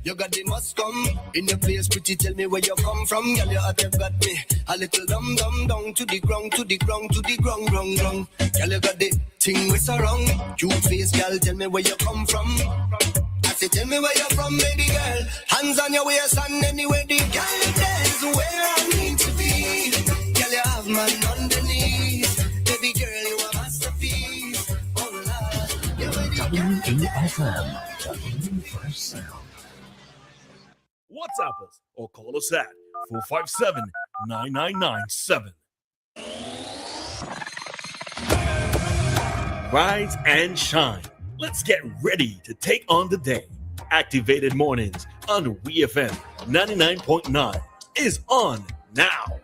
you got the must come. In your place, pretty, tell me where you come from. Girl, you have got me a little dumb down to the ground, to the ground, to the ground. Girl, you got the thing with so wrong. Cute face, girl, tell me where you come from. I say, tell me where you're from, baby girl. Hands on your waist and anywhere the girl is where I need to be. Girl, you have man underneath. Baby girl, you a masterpiece. Oh Lord, you're WEFM, the universe sound. WhatsApp us or call us at 457-9997. Rise and shine. Let's get ready to take on the day. Activated Mornings on WEFM 99.9 is on now.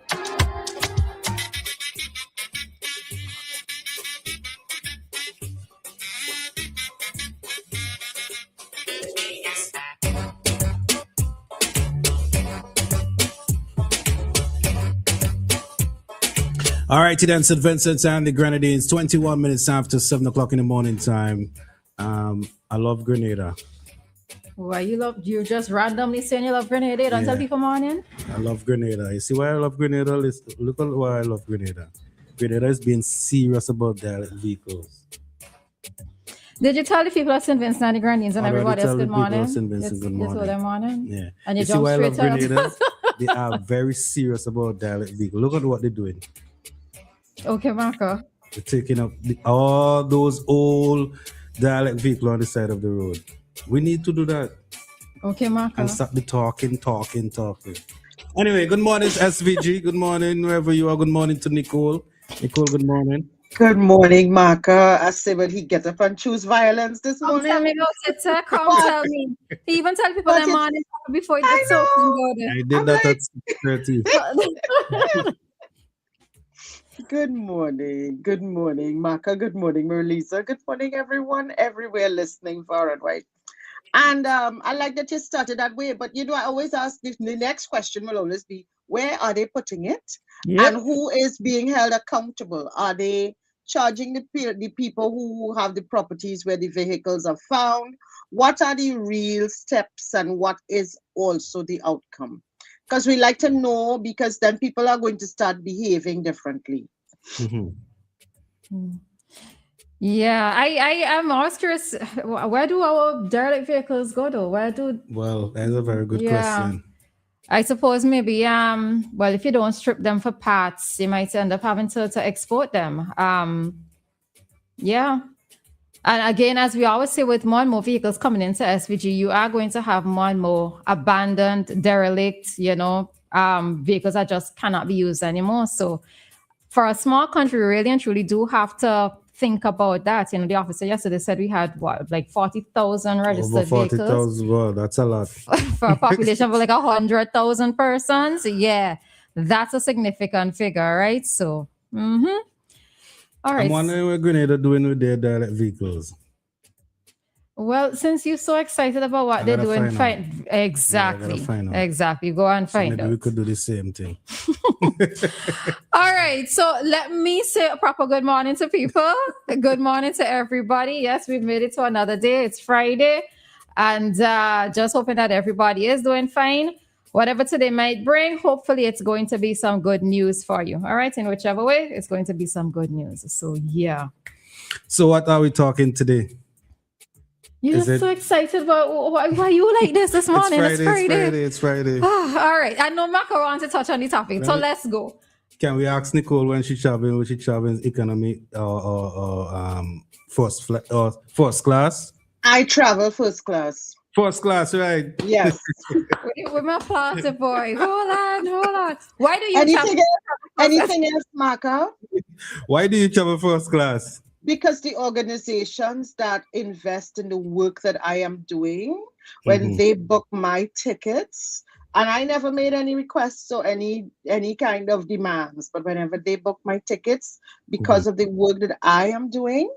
All right, then St. Vincent and the Grenadines, 21 minutes after 7 o'clock in the morning time. I love Grenada. Why you just randomly saying you love Grenada? You don't tell people morning? I love Grenada. You see why I love Grenada? Look at why I love Grenada. Grenada is being serious about their vehicles. Did you tell the people at St. Vincent and the Grenadines and everybody else good morning? St. Vincent, good morning. You told them morning? Yeah. And you see jump why I love straight Grenada? They are very serious about their vehicle. Look at what they're doing. Okay, Maka. They're taking up all those old dialect vehicles on the side of the road. We need to do that. Okay, Maka. And stop the talking. Anyway, good morning, SVG. Good morning, wherever you are. Good morning to Nicole. Nicole, good morning. Good morning, Maka. I say, will he get up and choose violence this morning? Tell me, come tell me. He even tell people that morning before he gets up and go there. I did that at 6:30. Good morning, Maka. Good morning, Roleza. Good morning, everyone, everywhere listening far and wide. And I like that you started that way, but I always ask the next question will always be, where are they putting it? Yep. And who is being held accountable? Are they charging the people who have the properties where the vehicles are found? What are the real steps and what is also the outcome? Because we like to know, because then people are going to start behaving differently. Mm-hmm. Yeah, I am always curious, where do our derelict vehicles go though? Well, that's a very good question. I suppose maybe well, if you don't strip them for parts, you might end up having to export them. Yeah. And again, as we always say, with more and more vehicles coming into SVG, you are going to have more and more abandoned, derelict, vehicles that just cannot be used anymore. So for a small country, we really and truly do have to think about that. The officer yesterday said we had 40,000 registered vehicles. 40,000, well, that's a lot. For a population of 100,000 persons. Yeah, that's a significant figure, right? So, all right. I'm wondering what Grenada doing with their direct vehicles. Well, since you're so excited about what they're doing, exactly. Go and find out. Maybe we could do the same thing. All right. So let me say a proper good morning to people. Good morning to everybody. Yes, we've made it to another day. It's Friday. And just hoping that everybody is doing fine. Whatever today might bring, hopefully it's going to be some good news for you. All right. In whichever way, it's going to be some good news. So, yeah. So what are we talking today? You're so excited about why you like this morning. It's Friday. All right. I know Maka wants to touch on the topic, so let's go. Can we ask Nicole when she's traveling economy or first class? I travel first class. First class, right? Yes. With my party boy. Hold on. Why do you anything else, Maka? Why do you travel first class? Because the organizations that invest in the work that I am doing, when they book my tickets, and I never made any requests or any kind of demands, but whenever they book my tickets, because of the work that I am doing,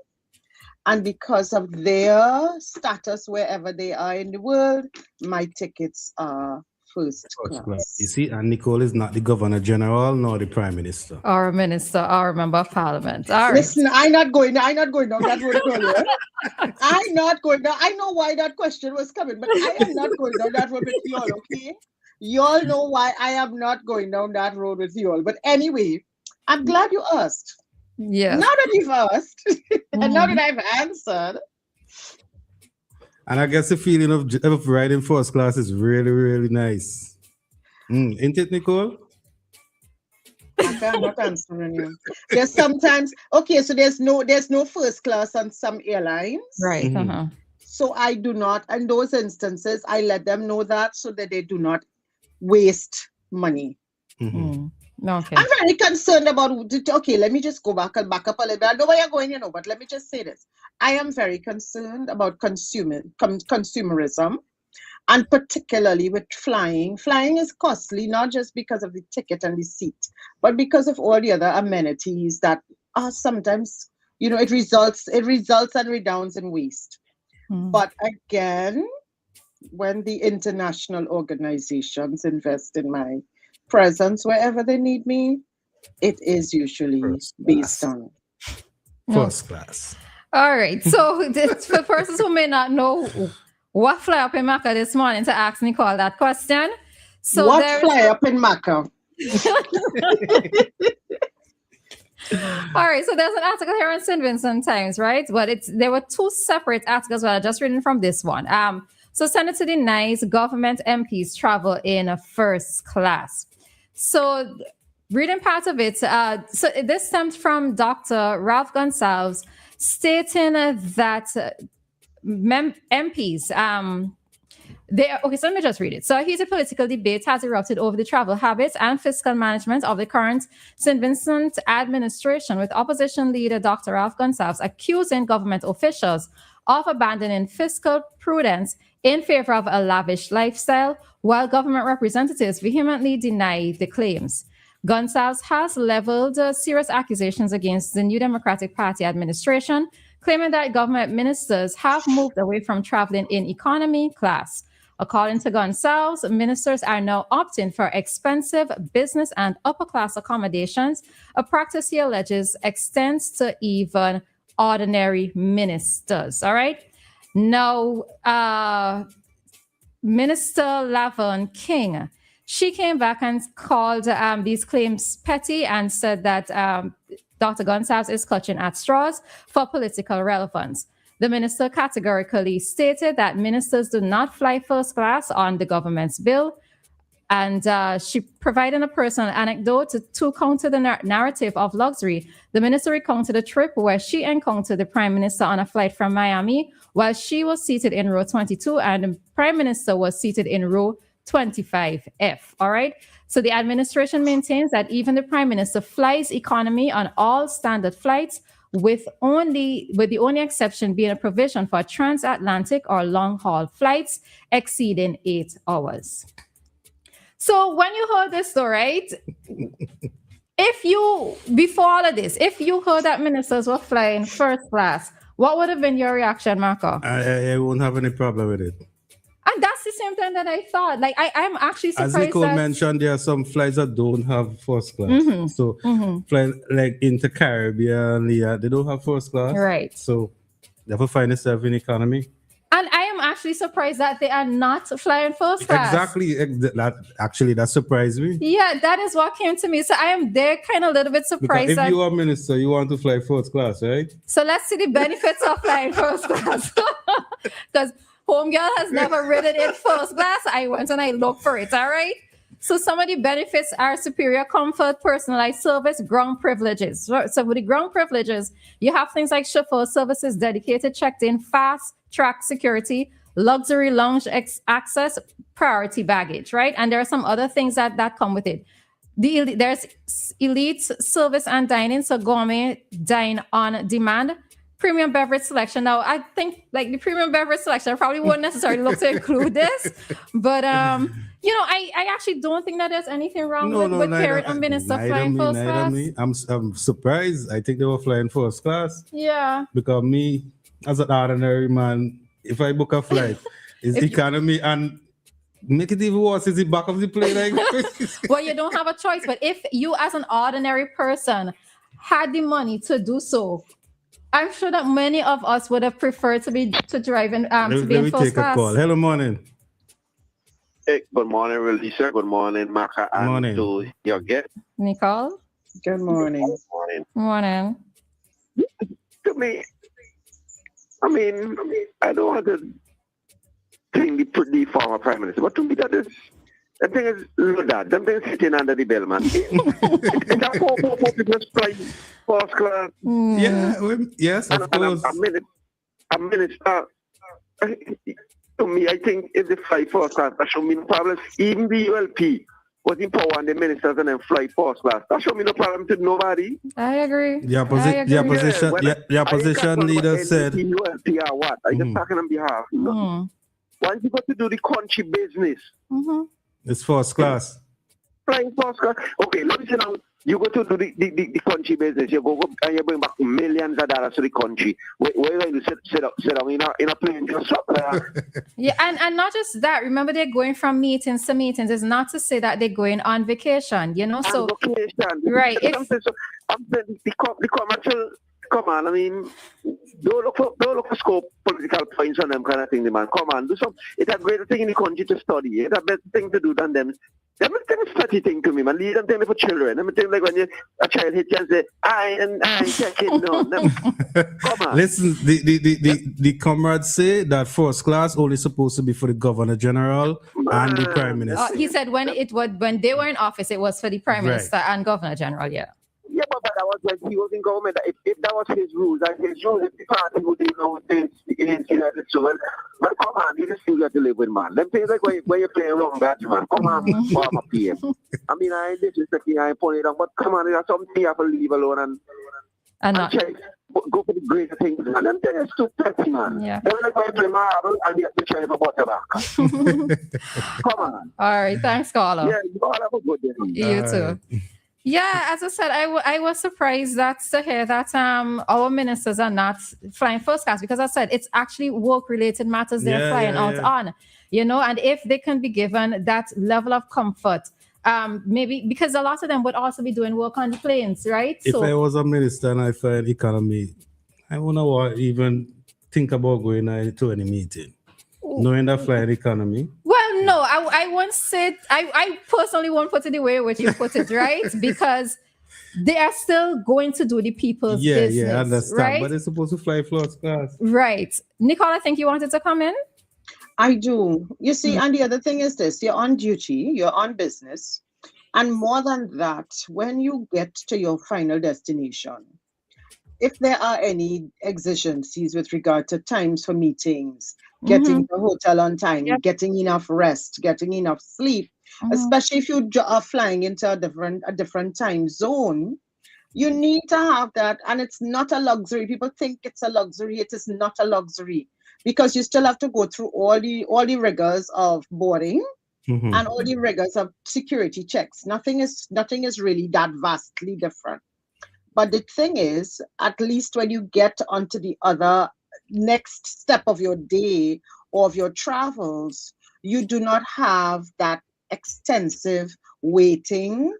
and because of their status wherever they are in the world, my tickets are first First class. class. You see, and Nicole is not the governor general nor the prime minister. Or a minister or a member of parliament. All right. Listen, I'm not going down that road, girl. I'm not going down. I know why that question was coming, but I am not going down that road with y'all, okay? Y'all know why I am not going down that road with y'all. But anyway, I'm glad you asked. Yes. Now that you've asked, and now that I've answered. And I guess the feeling of riding first class is really, really nice. Isn't it, Nicole? I'm not answering you. There's sometimes, okay, so there's no first class on some airlines. Right. So I do not, in those instances, I let them know that so that they do not waste money. Okay. I'm very concerned about, okay, let me just go back up a little bit. I know where you're going, but let me just say this. I am very concerned about consumerism, and particularly with flying. Flying is costly, not just because of the ticket and the seat, but because of all the other amenities that are sometimes, it results and redounds in waste. But again, when the international organizations invest in my presence wherever they need me, it is usually based on first class. All right. So for persons who may not know what fly up in Maka this morning, to ask Nicole that question. So what fly up in Maka? All right, so there's an article here on St. Vincent Times, right? But there were two separate articles that I just reading from this one. So Senator denies government MPs travel in first class. So reading part of it, so this stems from Dr. Ralph Gonsalves stating that MPs, okay, so let me just read it. So a heated political debate has erupted over the travel habits and fiscal management of the current St. Vincent administration, with opposition leader Dr. Ralph Gonsalves accusing government officials of abandoning fiscal prudence in favor of a lavish lifestyle, while government representatives vehemently deny the claims. Gonsalves has leveled serious accusations against the New Democratic Party administration, claiming that government ministers have moved away from traveling in economy class. According to Gonsalves, ministers are now opting for expensive business and upper class accommodations, a practice he alleges extends to even ordinary ministers. All right. Now, Minister Laverne King, she came back and called these claims petty and said that Dr. Gonsalves is clutching at straws for political relevance. The minister categorically stated that ministers do not fly first class on the government's bill. And she provided a personal anecdote to counter the narrative of luxury. The minister recounted a trip where she encountered the prime minister on a flight from Miami while she was seated in row 22 and the prime minister was seated in row 25F. All right. So the administration maintains that even the prime minister flies economy on all standard flights, with the only exception being a provision for transatlantic or long haul flights exceeding 8 hours. So when you heard this story, right? Before all of this, if you heard that ministers were flying first class, what would have been your reaction, Maka? I won't have any problem with it. And that's the same thing that I thought. Like, I'm actually surprised. As Nicole mentioned, there are some flights that don't have first class. So flying like into Caribbean, they don't have first class. Right. So you have to find yourself in economy. And I am actually surprised that they are not flying first class. Exactly. That surprised me. Yeah, that is what came to me. So I am there kind of a little bit surprised. Because if you are a minister, you want to fly first class, right? So let's see the benefits of flying first class. Because Homegirl has never ridden in first class. I went and I looked for it, all right? So some of the benefits are superior comfort, personalized service, ground privileges. So with the ground privileges, you have things like chauffeur services, dedicated checked-in, fast track security, luxury lounge access, priority baggage, right? And there are some other things that come with it. There's elite service and dining, so gourmet dine on demand, premium beverage selection. Now, I think like the premium beverage selection, I probably wouldn't necessarily look to include this, but I actually don't think that there's anything wrong with pairing a minister flying first class. I'm surprised. I think they were flying first class. Yeah. Because me, as an ordinary man, if I book a flight, it's economy and make it even worse. Is it back of the plane? Well, you don't have a choice. But if you, as an ordinary person, had the money to do so, I'm sure that many of us would have preferred to be in first class. Call. Hello, morning. Hey, good morning, Roleza. Good morning, Maka. And morning. to your guest. Nicole. Good morning. Good morning. Morning. To me, I don't want to think the former prime minister, but to me the thing is, look that them things sitting under the bell, man. It's a four people flying first class. Yeah, yes, of course. A minister. To me, I think if they fly first class, that should mean no problem. Even the ULP was in power and the ministers and then fly first class. That should mean no problem to nobody. I agree. Your opposition leader said. ULP or what? I just talking on behalf. You know? Once you got to do the country business, it's first class. Flying first class. Okay, let me say now. You go to do the country business. You go and you bring back millions of dollars to the country. Where are you going to sit down in a plane just up there? Yeah, and not just that. Remember, they're going from meetings to meetings. It's not to say that they're going on vacation. You know, so vacation. Right. I'm saying the commercial. Come on, I mean, don't look for scope political points on them kind of thing, man. Come on, do some. It's a greater thing in the country to study. It's a better thing to do than them. Them things study thing to me, man. Leave them thing for children. Them thing like when a child hits you and say, I checking down. Come on. Listen, the comrades say that first class only supposed to be for the governor general and the prime minister. He said when they were in office, it was for the prime minister and governor general. Yeah. Yeah, but that was when he was in government. If that was his rules, if the party would know things in the so but come on, you just still got to live with, man. Them things like when you're playing wrong that, man. Come on, former PM. I mean, I ain't disrespecting, I ain't pulling it down, but come on, there's something you have to leave alone and not check. Go for the greater things, man. Them things too petty, man. Yeah. They're like when you play marble and you have to try for butterback. Come on. All right, thanks, Carlo. Yeah, you all have a good day. You too. Yeah, as I said, I was surprised to hear that our ministers are not flying first class, because I said it's actually work-related matters they're flying out on, you know, and if they can be given that level of comfort, maybe because a lot of them would also be doing work on the planes, right? If I was a minister and I find economy, I wouldn't even think about going to any meeting, knowing that flying economy. Well, no, I won't say, I personally won't put it the way which you put it, right? Because they are still going to do the people's business. Yeah, I understand. Right? But they're supposed to fly first class. Right. Nicole, I think you wanted to come in? I do. You see, and the other thing is this, you're on duty, you're on business. And more than that, when you get to your final destination, if there are any exigencies with regard to times for meetings, getting the hotel on time, getting enough rest, getting enough sleep, especially if you are flying into a different time zone, you need to have that. And it's not a luxury. People think it's a luxury. It is not a luxury, because you still have to go through all the rigors of boarding and all the rigors of security checks. Nothing is really that vastly different. But the thing is, at least when you get onto the other next step of your day or of your travels, you do not have that extensive waiting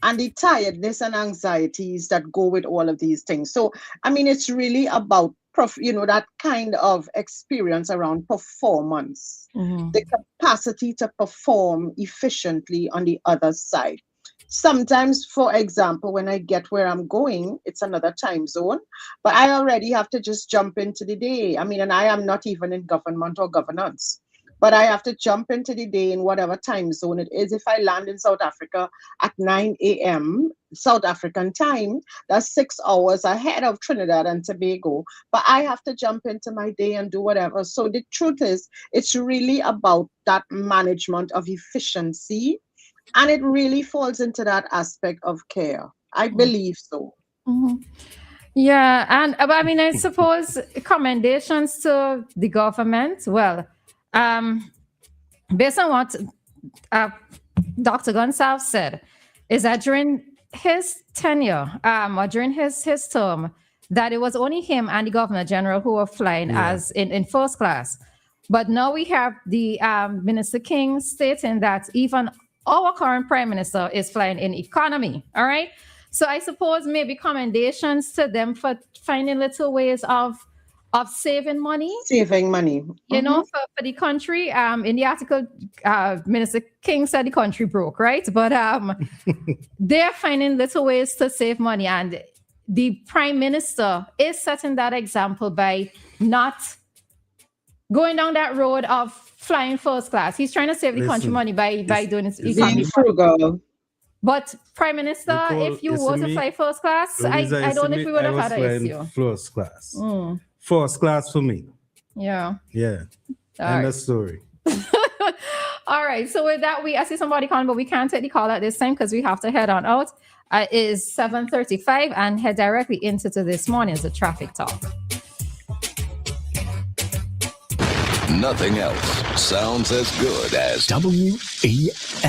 and the tiredness and anxieties that go with all of these things. So, I mean, it's really about, that kind of experience around performance, the capacity to perform efficiently on the other side. Sometimes, for example, when I get where I'm going, it's another time zone, but I already have to just jump into the day. I mean, and I am not even in government or governance, but I have to jump into the day in whatever time zone it is. If I land in South Africa at 9 a.m. South African time, that's 6 hours ahead of Trinidad and Tobago, but I have to jump into my day and do whatever. So the truth is, it's really about that management of efficiency. And it really falls into that aspect of care. I believe so. Yeah, and I mean, I suppose commendations to the government. Well, based on what Dr. Gonsalves said, is that during his tenure, or during his term, that it was only him and the governor general who were flying as in first class. But now we have the Minister King stating that even our current Prime Minister is flying in economy. All right. So I suppose maybe commendations to them for finding little ways of saving money. Saving money. You know, for the country. In the article, Minister King said the country broke, right? But they're finding little ways to save money. And the Prime Minister is setting that example by not going down that road of flying first class. He's trying to save the country money by doing it. Being frugal. But Prime Minister, if you were to fly first class, I don't know if we would have had an issue. First class. First class for me. Yeah. Yeah. End of story. All right. So with that, I see somebody calling, but we can't take the call at this time because we have to head on out. It is 7:35 and head directly into this morning's traffic talk. Nothing else sounds as good as WEFM.